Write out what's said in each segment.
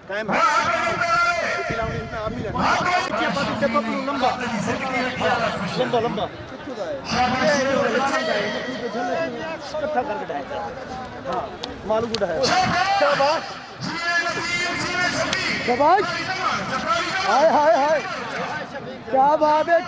time है लंबा लंबा लंबा इकट्ठा करके ढाएगा हाँ मालूम गुड़ा है शाबाश शाबाश हाय हाय हाय क्या बात है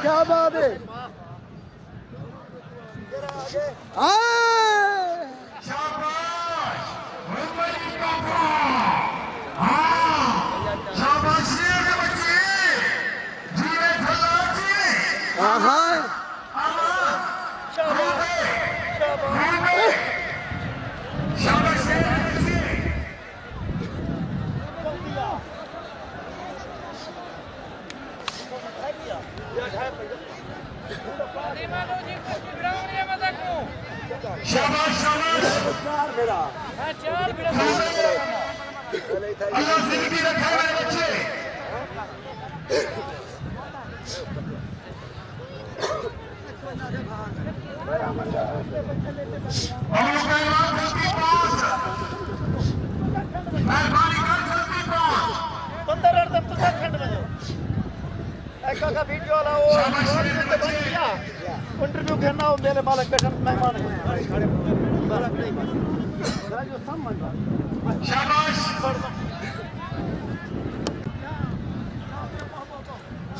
जिंदगी रखा मेरे बच्चे वीडियो वाला वो इंटरव्यू करना हो मेरे मालिक का मेहमान शाबाश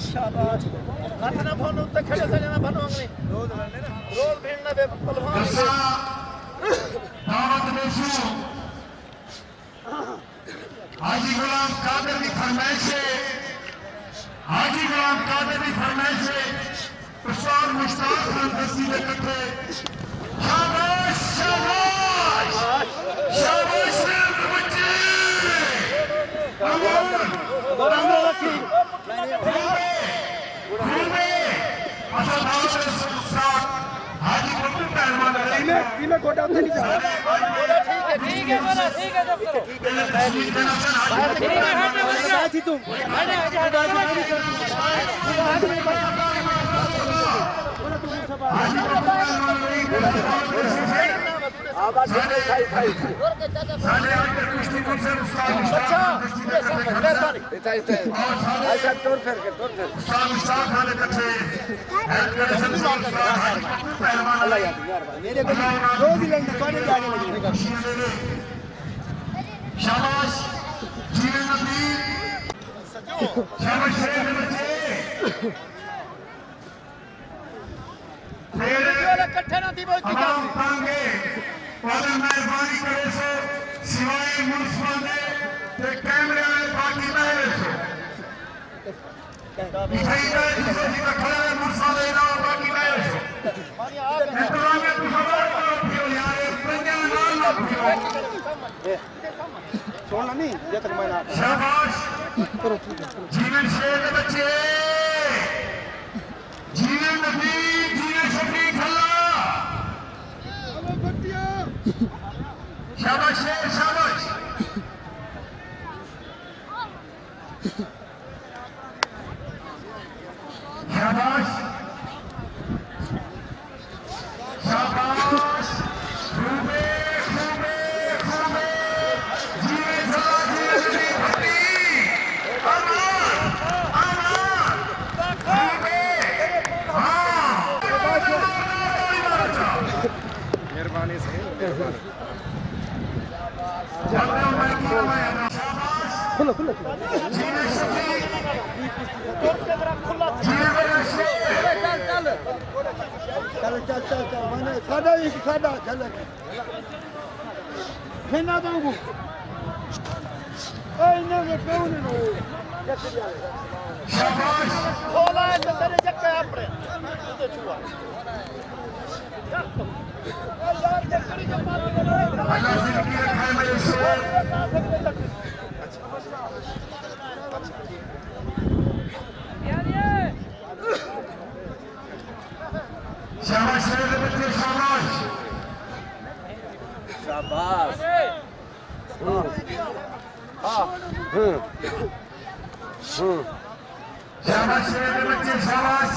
शाबाश ना फोन उत्ते खड़े से ना बनवांगे रोज भिड़ना बे पहलवान दावत बेशु हाजी गुलाम कादर की फरमाइश है हाजी गुलाम कादर की फरमाइश है उस्ताद मुश्ताक खान दस्ती में इकट्ठे शाबाश शाबाश शाबाश बच्चे बराबर रखी असल दावत उस्ताद हाजी गुलाम पहलवान इमे कोटा उतने नहीं जा ठीक है बोला ठीक है जब तो तुम आवाज खाई अच्छा ऐसा तोड़ फिर के अल्लाह यार मेरे को रोज ही लगने कोने जाने लगे शाबाश जीवन नबी शाबाश बच्चे इकट्ठे ना थी बहुत पांगे वाले मेहरबानी करे सो सिवाय मुल्समा दे ते कैमरे वाले बाकी महले सो इठाई का जी का खड़ा है मुल्समा दे ना बाकी महले सो इतराम में तू खबर करो फिर यार पंजाब नाल ना छोड़ना नहीं जब तक मैं ना शाबाश जीवन शेर के बच्चे जीवन नबी जीवन शफीक अल्लाह शाबाश शेर शाबाश शाबाश शाबाश खूबे खूबे खूबे जीवे चला जीवे भक्ति अमर अमर खूबे हाँ मेहरबानी से खुलो खुलो चल मैंने खादा ही खादा चल खेना दूंगा इन्हें में कौन है शाबाश खोला है तो तेरे जक्का अपने तो छुआ अल्लाह जिंदगी रखाए मेरे शेर शाबाश शेर बच्चे शाबाश शाबाश शाबाश शेर बच्चे शाबाश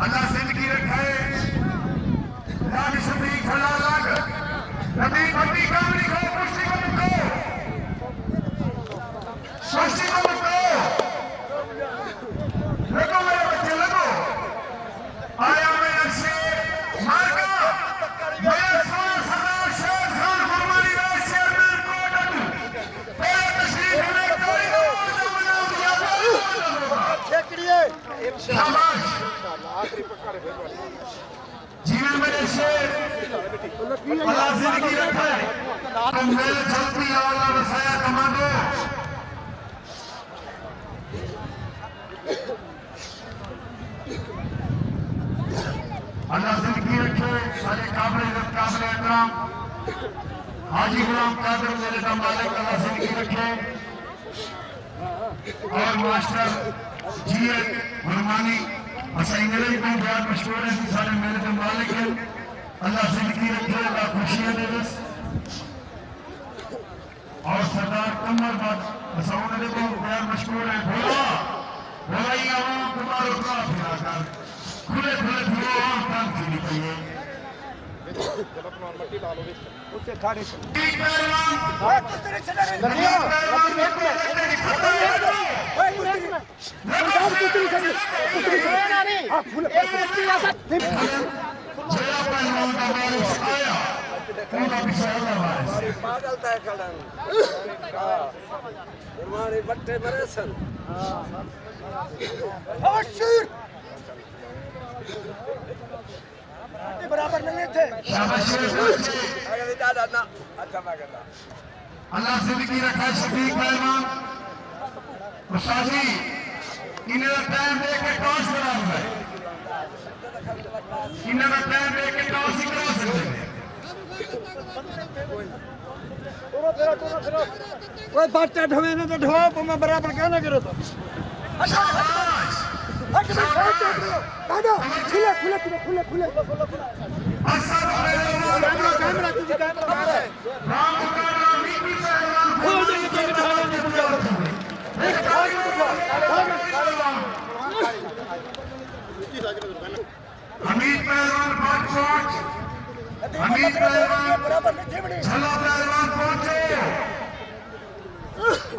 अल्लाह जिंदगी रखाए अल्लाह जिंदगी रखे तुम मेरे चलती आवाज़ वसाया कमांडो अल्लाह जिंदगी रखे सारे काबिल एहतराम हाजी गुलाम कादिर मेरे का मालिक अल्लाह जिंदगी रखे और मास्टर जी गुरमानी असाई मेरे भी कोई बहुत मशहूर है सारे मेरे का मालिक है अल्लाह जिंदगी रखे अल्लाह खुशियां दे बस और सरदार कमर बात असाई मेरे को बहुत मशहूर है बोला ही आवाम तुम्हारे ऊपर फिरा कर खुले खुले फिरो आवाम काम की निकलिए उससे खाने से पागल था खड़न हमारे बट्टे मरे सन बराबर नहीं थे अल्लाह जिंदगी रखा शफीक पहलवान उस्ताद जी इन्हें टाइम दे के टॉस करा हुआ है इन्हें टाइम दे के टॉस ही करा सकते हैं कोई बात ढवे ना तो ढो मैं बराबर कहना करो तो शाबाश दादा खुले खुले खुले खुले खुले असद कैमरा तुझे कैमरा राम मुकाबला मीठी पहलवान हमीद पहलवान पाँच हमीद पहलवान बराबर नहीं थे बड़ी छला पहलवान पहुंचे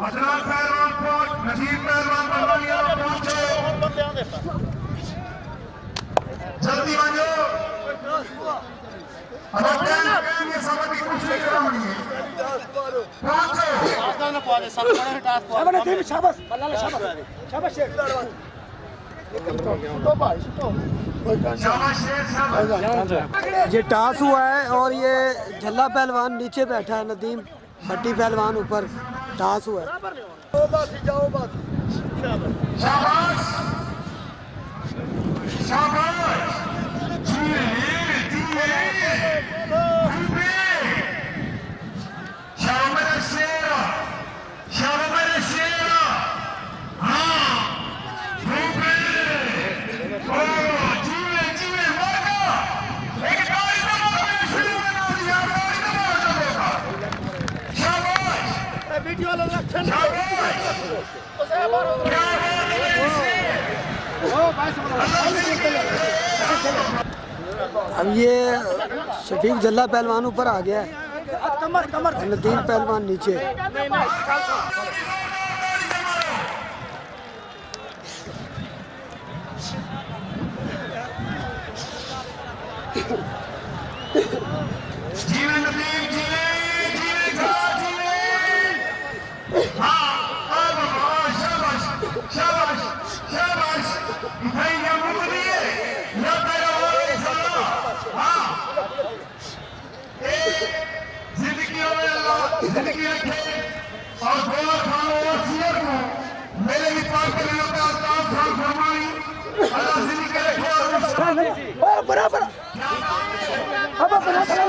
अदनान पहलवान पहुंच नजीब पहलवान बल्लिया पहुंचे जल्दी बनो अब ये समझ की कुछ नहीं करानी है पहुंचो शाबाश टीम शाबाश बल्ला शाबाश शाबाश शेख तो भाई तो शाबाश शेर शाबाश ये टॉस हुआ है और ये झल्ला पहलवान नीचे बैठा है नदीम भट्टी पहलवान ऊपर टॉस हुआ है जाओ बात शाबाश शाबाश जीए शाबाश शेरा हाँ रूपे ओ जीए मारा एक गाड़ी तो मारो शुरू में ना दिया गाड़ी तो मारो शाबाश वीडियो लगा शाबाश अब ये शफीक झल्ला पहलवान ऊपर आ गया है कमर कमर नदीम पहलवान नीचे जीवन नदीम जीवे हाँ शाबाश शाबाश शाबाश भाई ये मुझ दिए ना तेरा वाले साला हाँ जिंदगी में अल्लाह जिंदगी रखे और गोला खानो और सियर को मेरे भी पाक कलियों पे अल्ताफ खान फरमाई अल्लाह जिंदगी रखे और बराबर अब बराबर